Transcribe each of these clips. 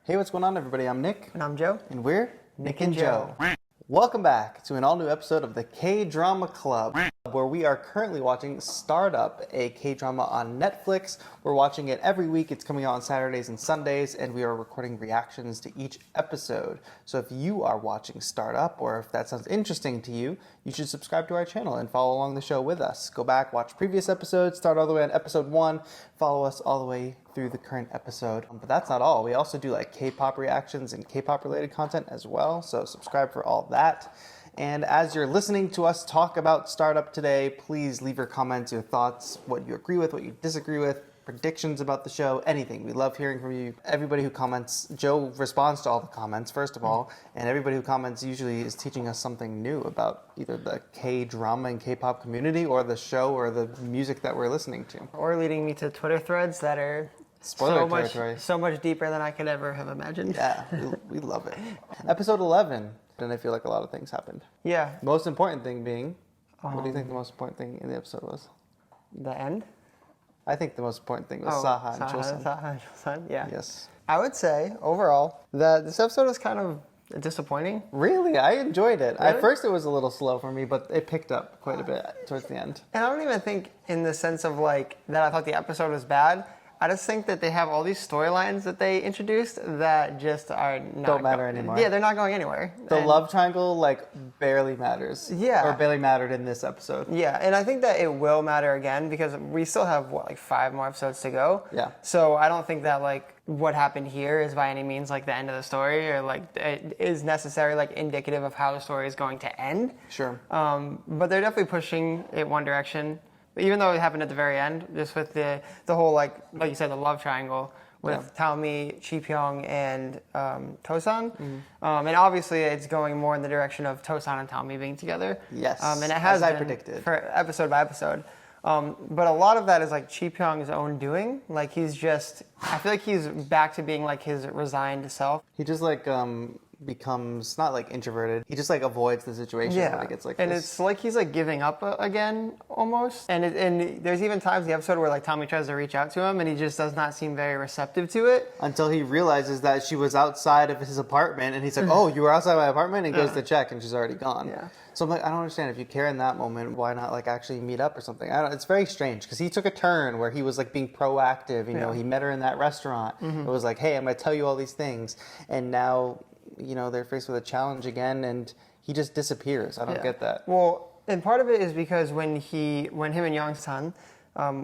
Hey, what's going on, everybody? I'm Nick. And I'm Joe. And we're Nick and Joe. Welcome back to an all-new episode of the K-Drama Club, where we are currently watching Startup, a K-drama on Netflix. We're watching it every week. It's coming out on Saturdays and Sundays, and we are recording reactions to each episode. So if you are watching Startup, or if that sounds interesting to you, you should subscribe to our channel and follow along the show with us. Go back, watch previous episodes, start all the way on episode 1, follow us all the way through the current episode. But that's not all. We also do like K-pop reactions and K-pop related content as well, so subscribe for all that. And as you're listening to us talk about Startup today, please leave your comments, your thoughts, what you agree with, what you disagree with, predictions about the show, anything. We love hearing from you. Everybody who comments, Joe responds to all the comments, first of all, and everybody who comments usually is teaching us something new about either the K-drama and K-pop community or the show or the music that we're listening to. Or leading me to Twitter threads that are Spoiler so territory. so much deeper than I could ever have imagined. Yeah, we love it. Episode 11, and I feel like a lot of things happened. Yeah. Most important thing being, what do you think the most important thing in the episode was? The end? I think the most important thing was Saha and Chosun. Saha and Chosun, yeah. Yes. I would say, overall, that this episode was kind of disappointing. Really? I enjoyed it. Really? At first it was a little slow for me, but it picked up quite a bit towards the end. And I don't even think in the sense of like, that I thought the episode was bad. I just think that they have all these storylines that they introduced that just are not... Don't matter anymore. Yeah, they're not going anywhere. The love triangle, like, barely matters. Yeah. Or barely mattered in this episode. Yeah, and I think that it will matter again because we still have, like 5 more episodes to go? Yeah. So I don't think that, like, what happened here is by any means, like, the end of the story or, like, it is necessarily, like, indicative of how the story is going to end. Sure. But they're definitely pushing it one direction. Even though it happened at the very end, just with the whole, like you said, the love triangle with Taomi, Chi Pyong, and Tosan. Mm-hmm. And obviously it's going more in the direction of Tosan and Taomi being together. Yes, and it has as I been predicted. For episode by episode. But a lot of that is like Chi Pyong's own doing. Like he's just, I feel like he's back to being like his resigned self. He just like becomes not like introverted. He just like avoids the situation when it gets like and this. it's like he's like giving up again almost. And there's even times in the episode where like Tommy tries to reach out to him and he just does not seem very receptive to it until he realizes that she was outside of his apartment and he's like, "Oh, you were outside my apartment," and goes to check and she's already gone. Yeah. So I'm like, I don't understand. If you care in that moment, why not like actually meet up or something? It's very strange because he took a turn where he was like being proactive. You know, he met her in that restaurant. It was like, "Hey, I'm gonna tell you all these things," and now, you know, they're faced with a challenge again, and he just disappears. I don't get that. Well, and part of it is because when him and Young-san,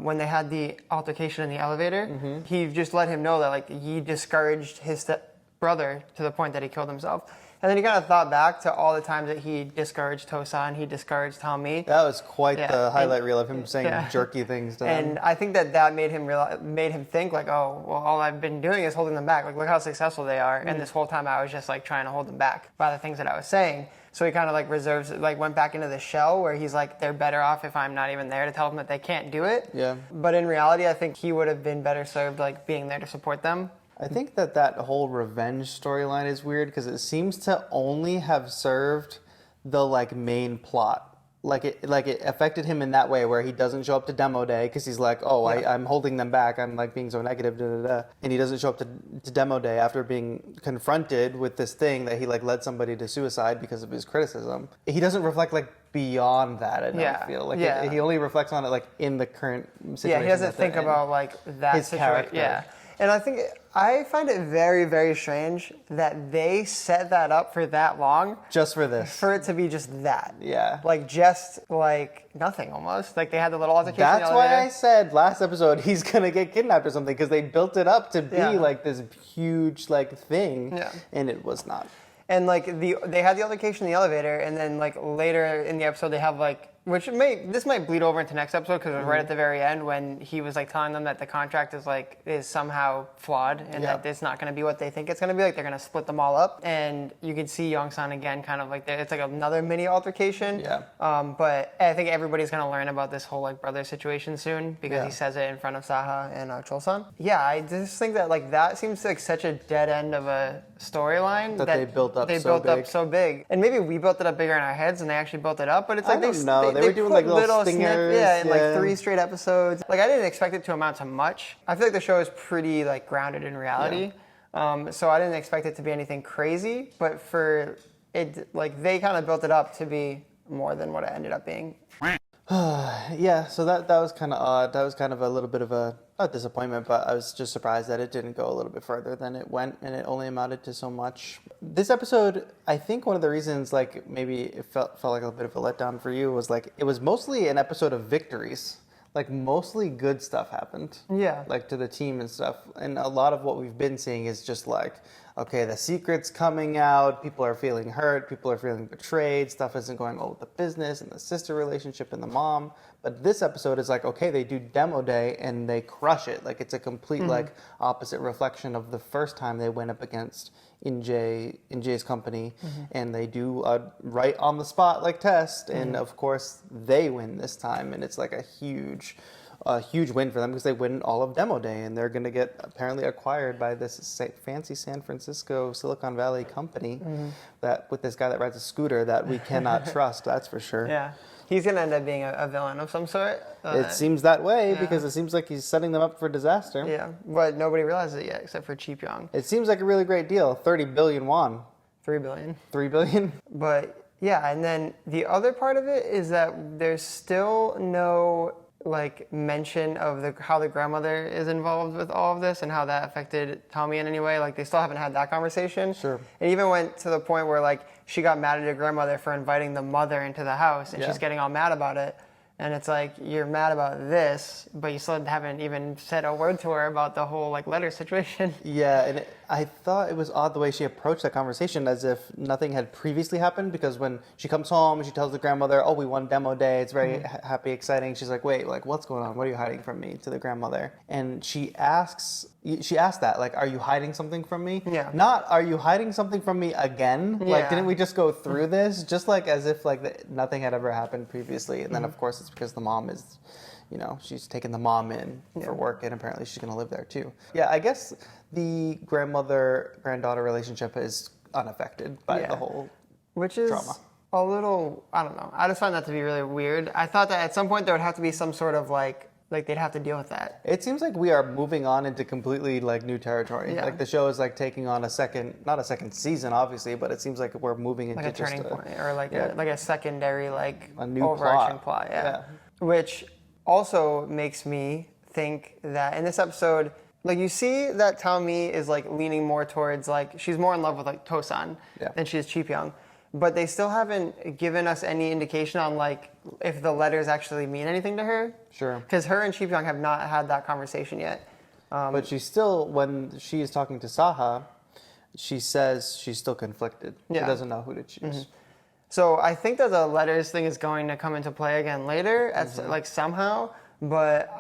when they had the altercation in the elevator, he just let him know that like he discouraged his brother to the point that he killed himself. And then he kind of thought back to all the times that he discouraged Tosan, he discouraged Taomi. That was quite the highlight reel of him saying jerky things to him. And I think that made him think like, oh, well, all I've been doing is holding them back. Like, look how successful they are. And this whole time I was just like trying to hold them back by the things that I was saying. So he kind of like went back into the shell where he's like, they're better off if I'm not even there to tell them that they can't do it. Yeah. But in reality, I think he would have been better served like being there to support them. I think that whole revenge storyline is weird because it seems to only have served the like main plot. Like it affected him in that way where he doesn't show up to demo day because he's like, oh, I'm holding them back. I'm like being so negative, and he doesn't show up to demo day after being confronted with this thing that he like led somebody to suicide because of his criticism. He doesn't reflect like beyond that. I don't feel like he only reflects on it like in the current situation. Yeah, he doesn't think about like that his character. Yeah. And I find it very, very strange that they set that up for that long. Just for this. For it to be just that. Yeah. Like, just, like, nothing almost. Like, they had the little altercation. That's why I said last episode he's going to get kidnapped or something, because they built it up to be, like, this huge, like, thing. Yeah. And it was not. And, like, they had the altercation in the elevator, and then, like, later in the episode they have, like, this might bleed over into next episode because it was right at the very end when he was like telling them that the contract is somehow flawed and that it's not going to be what they think it's going to be. Like they're going to split them all up, and you can see Young-san again, kind of like it's like another mini altercation. Yeah. But I think everybody's going to learn about this whole like brother situation soon because he says it in front of Saha and Chol-san. Yeah, I just think that like that seems like such a dead end of a storyline that they built up. Up so big, and maybe we built it up bigger in our heads and they actually built it up. But it's like they were doing like little stingers. In like 3 straight episodes. Like I didn't expect it to amount to much. I feel like the show is pretty like grounded in reality. So I didn't expect it to be anything crazy, but for it, like they kind of built it up to be more than what it ended up being. Yeah, so that was kind of odd. That was kind of a little bit of a, not disappointment, but I was just surprised that it didn't go a little bit further than it went, and it only amounted to so much. This episode, I think one of the reasons, like, maybe it felt like a bit of a letdown for you was, like, it was mostly an episode of victories. Like, mostly good stuff happened. Yeah. Like, to the team and stuff. And a lot of what we've been seeing is just like, okay, the secret's coming out, people are feeling hurt, people are feeling betrayed, stuff isn't going well with the business and the sister relationship and the mom. But this episode is like, okay, they do demo day and they crush it. Like, it's a complete, like, opposite reflection of the first time they went up against Jay's company, and they do a right on the spot, like, test, and of course, they win this time, and it's like a huge win for them because they win all of demo day, and they're going to get apparently acquired by this fancy San Francisco Silicon Valley company that with this guy that rides a scooter that we cannot trust. That's for sure. Yeah. He's going to end up being a villain of some sort. It seems that way because it seems like he's setting them up for disaster. Yeah, but nobody realizes it yet except for Cheap Young. It seems like a really great deal. 30 billion won. 3 billion. 3 billion? But yeah, and then the other part of it is that there's still no like mention of how the grandmother is involved with all of this and how that affected Tommy in any way. Like they still haven't had that conversation. Sure. It even went to the point where like she got mad at her grandmother for inviting the mother into the house, and she's getting all mad about it. And it's like, you're mad about this, but you still haven't even said a word to her about the whole like letter situation. Yeah, and I thought it was odd the way she approached that conversation as if nothing had previously happened, because when she comes home and she tells the grandmother, oh, we won demo day, it's very happy, exciting. She's like, wait, like, what's going on? What are you hiding from me? To the grandmother. And she asked that, like, are you hiding something from me? Yeah. Not, are you hiding something from me again? Like, didn't we just go through this? Just like as if like nothing had ever happened previously. And then of course it's because the mom is, she's taken the mom in for work, and apparently she's going to live there too. Yeah, I guess the grandmother-granddaughter relationship is unaffected by the whole Which is drama. A little, I don't know. I just find that to be really weird. I thought that at some point there would have to be some sort of like they'd have to deal with that. It seems like we are moving on into completely like new territory. Yeah. Like the show is like taking on not a second season, obviously, but it seems like we're moving into Like a turning just point, or like a secondary like a new overarching plot. plot. Which also makes me think that in this episode, like you see that Tommy is like leaning more towards like she's more in love with like Tosan than she is Cheap Young. But they still haven't given us any indication on like if the letters actually mean anything to her. Sure. Because her and Cheap Young have not had that conversation yet. But she's still, when she is talking to Saha, she says she's still conflicted. She doesn't know who to choose. So I think that the letters thing is going to come into play again later, like somehow. But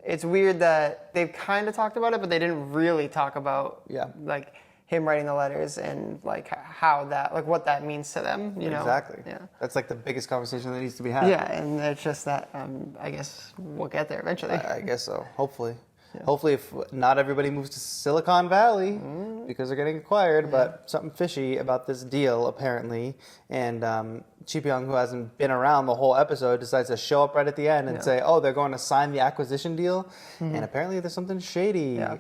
it's weird that they've kind of talked about it, but they didn't really talk about like him writing the letters and like how that, like what that means to them, you know? Exactly. Yeah. That's like the biggest conversation that needs to be had. Yeah, and it's just that I guess we'll get there eventually. I guess so. Hopefully. Yeah. Hopefully, if not everybody moves to Silicon Valley because they're getting acquired, but something fishy about this deal apparently. And Cheap Young, who hasn't been around the whole episode, decides to show up right at the end and say, "Oh, they're going to sign the acquisition deal," and apparently there's something shady. Yeah.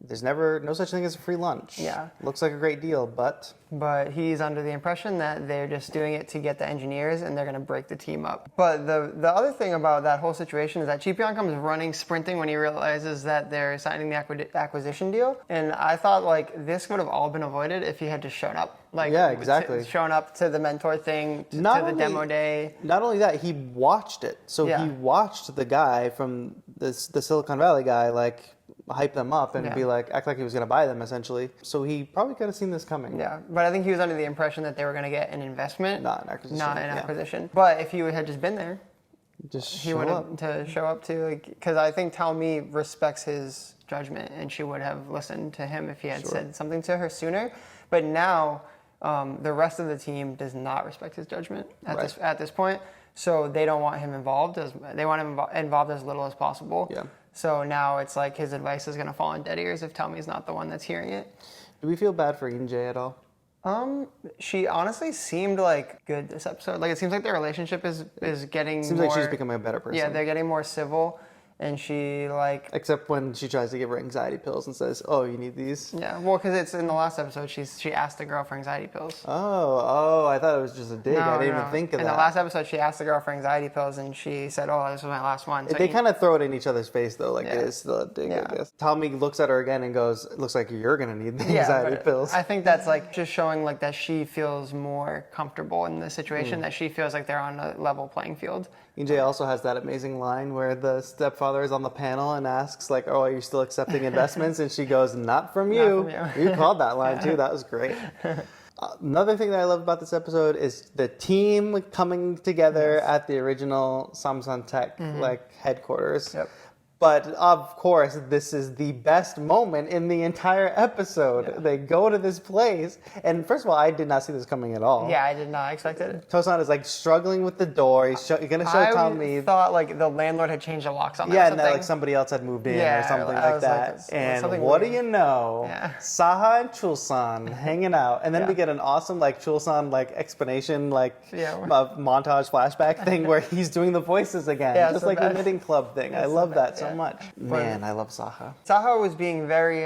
There's no such thing as a free lunch. Yeah. Looks like a great deal, but he's under the impression that they're just doing it to get the engineers and they're going to break the team up. But the other thing about that whole situation is that Cheap Young comes running, sprinting when he realizes that they're signing the acquisition deal. And I thought like this would have all been avoided if he had just shown up. Like, yeah, exactly. Shown up to the mentor thing, to the demo day. Not only that, he watched it. So he watched the guy from the Silicon Valley guy, like, hype them up and be like, act like he was going to buy them, essentially. So he probably could have seen this coming. Yeah, but I think he was under the impression that they were going to get an investment. Not an acquisition. Not an acquisition. But if he had just been there, he would have to show up to, like, because I think Tommy respects his judgment and she would have listened to him if he had said something to her sooner. But now the rest of the team does not respect his judgment at this point. So they don't want him involved. They want him involved as little as possible. Yeah. So now it's like his advice is going to fall on dead ears if Tommy's not the one that's hearing it. Do we feel bad for EJ at all? She honestly seemed like good this episode. Like it seems like their relationship is getting Seems more, like she's becoming a better person. Yeah, they're getting more civil. and she like. Except when she tries to give her anxiety pills and says, "Oh, you need these." Yeah, well, because it's in the last episode. She asked the girl for anxiety pills. Oh, I thought it was just a dig. I didn't even think of that. In the last episode, she asked the girl for anxiety pills, and she said, "Oh, this was my last one." So they kind of throw it in each other's face, though. Like, Yeah. it is still a dig, Yeah. I guess. Tommy looks at her again and goes, "Looks like you're going to need the anxiety but pills." I think that's like just showing like that she feels more comfortable in the situation, that she feels like they're on a level playing field. EJ also has that amazing line where the stepfather is on the panel and asks, like, "Oh, are you still accepting investments?" And she goes, "Not from you." Not from you. You called that line, too. That was great. Another thing that I love about this episode is the team coming together at the original Samsung Tech like headquarters. Yep. But of course, this is the best moment in the entire episode. Yeah. They go to this place, and first of all, I did not see this coming at all. Yeah, I did not expect it. Tosan is like struggling with the door. He's going to show Tommy. I thought like the landlord had changed the locks on it. Yeah, or and something. that like somebody else had moved in Yeah, or something I like was like, that. that's And something what do weird. you know? Yeah. Saha and Chulsan hanging out, and then Yeah. we get an awesome like Chulsan like explanation like Yeah. montage flashback thing where he's doing the voices again, Yeah, it's just the like the best. knitting club thing. I It's the love that best, so yeah. much. Man, I love Saha. Saha was being very.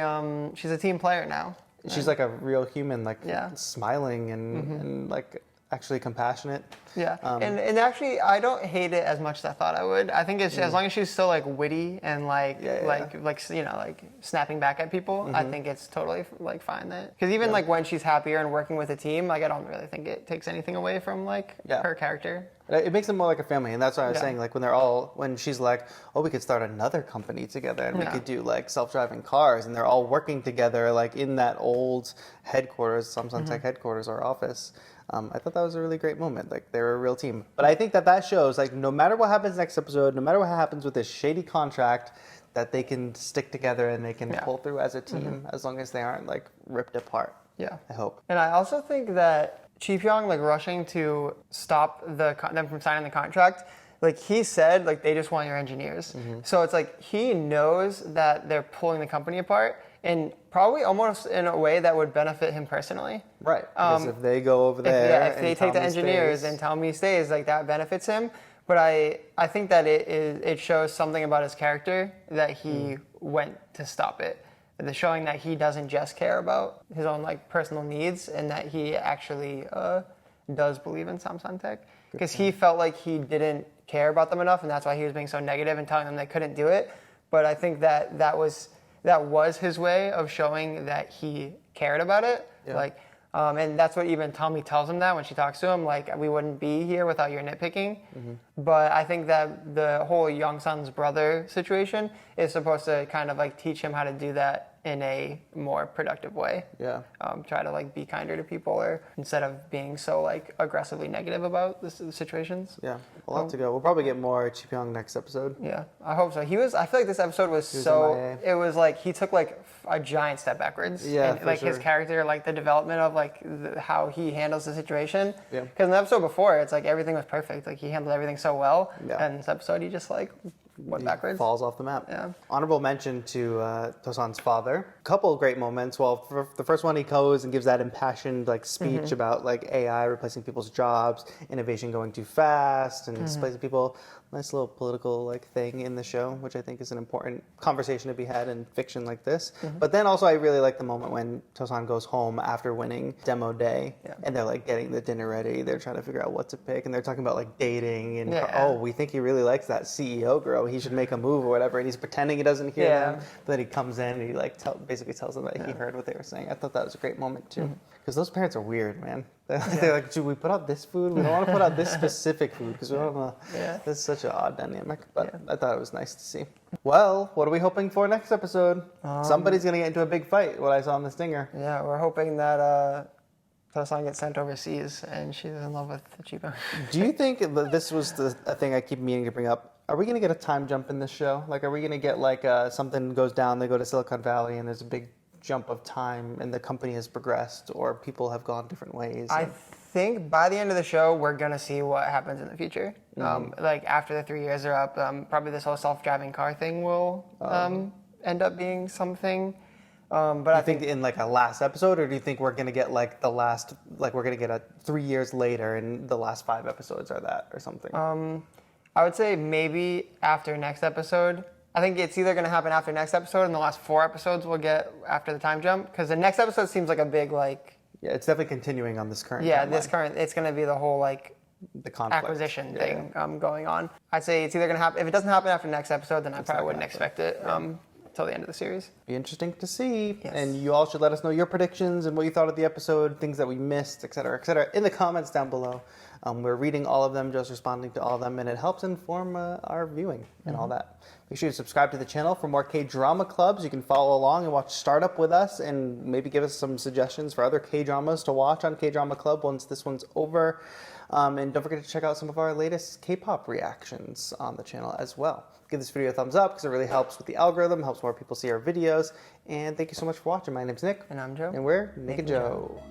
She's a team player now. She's like a real human, like Yeah. smiling and like actually compassionate. Yeah, and actually, I don't hate it as much as I thought I would. I think it's as long as she's still like witty and like like snapping back at people. I think it's totally like fine that because even like when she's happier and working with a team, like I don't really think it takes anything away from like her character. It makes them more like a family, and that's why I was Yeah. saying, like, when she's like, "Oh, we could start another company together, and we Yeah. could do like self-driving cars," and they're all working together, like in that old headquarters, Samsung Tech headquarters or office. I thought that was a really great moment. Like, they were a real team. But I think that shows, like, no matter what happens next episode, no matter what happens with this shady contract, that they can stick together and they can pull through as a team, as long as they aren't like ripped apart. Yeah, I hope. And I also think that Chi Pyong like rushing to stop them from signing the contract. Like he said, like they just want your engineers. So it's like he knows that they're pulling the company apart, and probably almost in a way that would benefit him personally. Right. Because if they go over there, If they take the Tommy engineers stays- and Tommy stays, like that benefits him. But I think that it shows something about his character that he went to stop it. The showing that he doesn't just care about his own like personal needs, and that he actually does believe in Samsung Tech, because he felt like he didn't care about them enough, and that's why he was being so negative and telling them they couldn't do it. But I think that was his way of showing that he cared about it. Yeah. Like, and that's what even Tommy tells him that when she talks to him, like, we wouldn't be here without your nitpicking. But I think that the whole Young Son's brother situation is supposed to kind of like teach him how to do that in a more productive way. Yeah. Try to like be kinder to people, or instead of being so like aggressively negative about the situations. Yeah, a lot to go. We'll probably get more Chi Pyong next episode. Yeah, I hope so. I feel like this episode was was so. MIA. It was like he took like a giant step backwards. Yeah, in, for like his sure. character, like the development of like how he handles the situation. Yeah. Because in the episode before, it's like everything was perfect. Like he handled everything so well. Yeah. And this episode, he just like went backwards. Falls off the map. Yeah. Honorable mention to Tosan's father. Couple of great moments. Well, for the first one, he goes and gives that impassioned like speech about like AI replacing people's jobs, innovation going too fast, and displacing people. Nice little political like thing in the show, which I think is an important conversation to be had in fiction like this. But then also I really like the moment when Tosan goes home after winning demo day, and they're like getting the dinner ready. They're trying to figure out what to pick, and they're talking about like dating and oh, we think he really likes that CEO girl. He should make a move or whatever. And he's pretending he doesn't hear them. But then he comes in and he like basically tells them that he heard what they were saying. I thought that was a great moment too, because those parents are weird, man. They're like, should we put out this food? We don't want to put out this specific food because we don't know. That's such an odd dynamic, but I thought it was nice to see. Well, what are we hoping for next episode? Somebody's going to get into a big fight, what I saw in the stinger. Yeah, we're hoping that Tosan gets sent overseas and she's in love with Chiba. Do you think that this was a thing I keep meaning to bring up? Are we going to get a time jump in this show? Like, are we going to get like something goes down, they go to Silicon Valley, and there's a big jump of time, and the company has progressed, or people have gone different ways? I think by the end of the show, we're going to see what happens in the future. Like after the 3 years are up, probably this whole self-driving car thing will end up being something. But I think in like a last episode, or do you think we're gonna get like the last, like we're gonna get a 3 years later, and the last 5 episodes are that or something? I would say maybe after next episode, I think it's either going to happen after next episode, and the last 4 episodes we'll get after the time jump. Because the next episode seems like a big Yeah, it's definitely continuing on this current. Yeah, timeline. it's going to be the whole The conflict. acquisition thing going on. I'd say it's either going to happen. If it doesn't happen after next episode, then I probably not wouldn't gonna expect it till the end of the series. Be interesting to see. Yes. And you all should let us know your predictions and what you thought of the episode, things that we missed, etc., in the comments down below. We're reading all of them, just responding to all of them, and it helps inform our viewing and all that. Make sure you subscribe to the channel for more K-drama clubs. You can follow along and watch Startup with us, and maybe give us some suggestions for other K-dramas to watch on K-drama club once this one's over. And don't forget to check out some of our latest K-pop reactions on the channel as well. Give this video a thumbs up because it really helps with the algorithm, helps more people see our videos. And thank you so much for watching. My name's Nick. And I'm Joe. And we're Nick and Joe.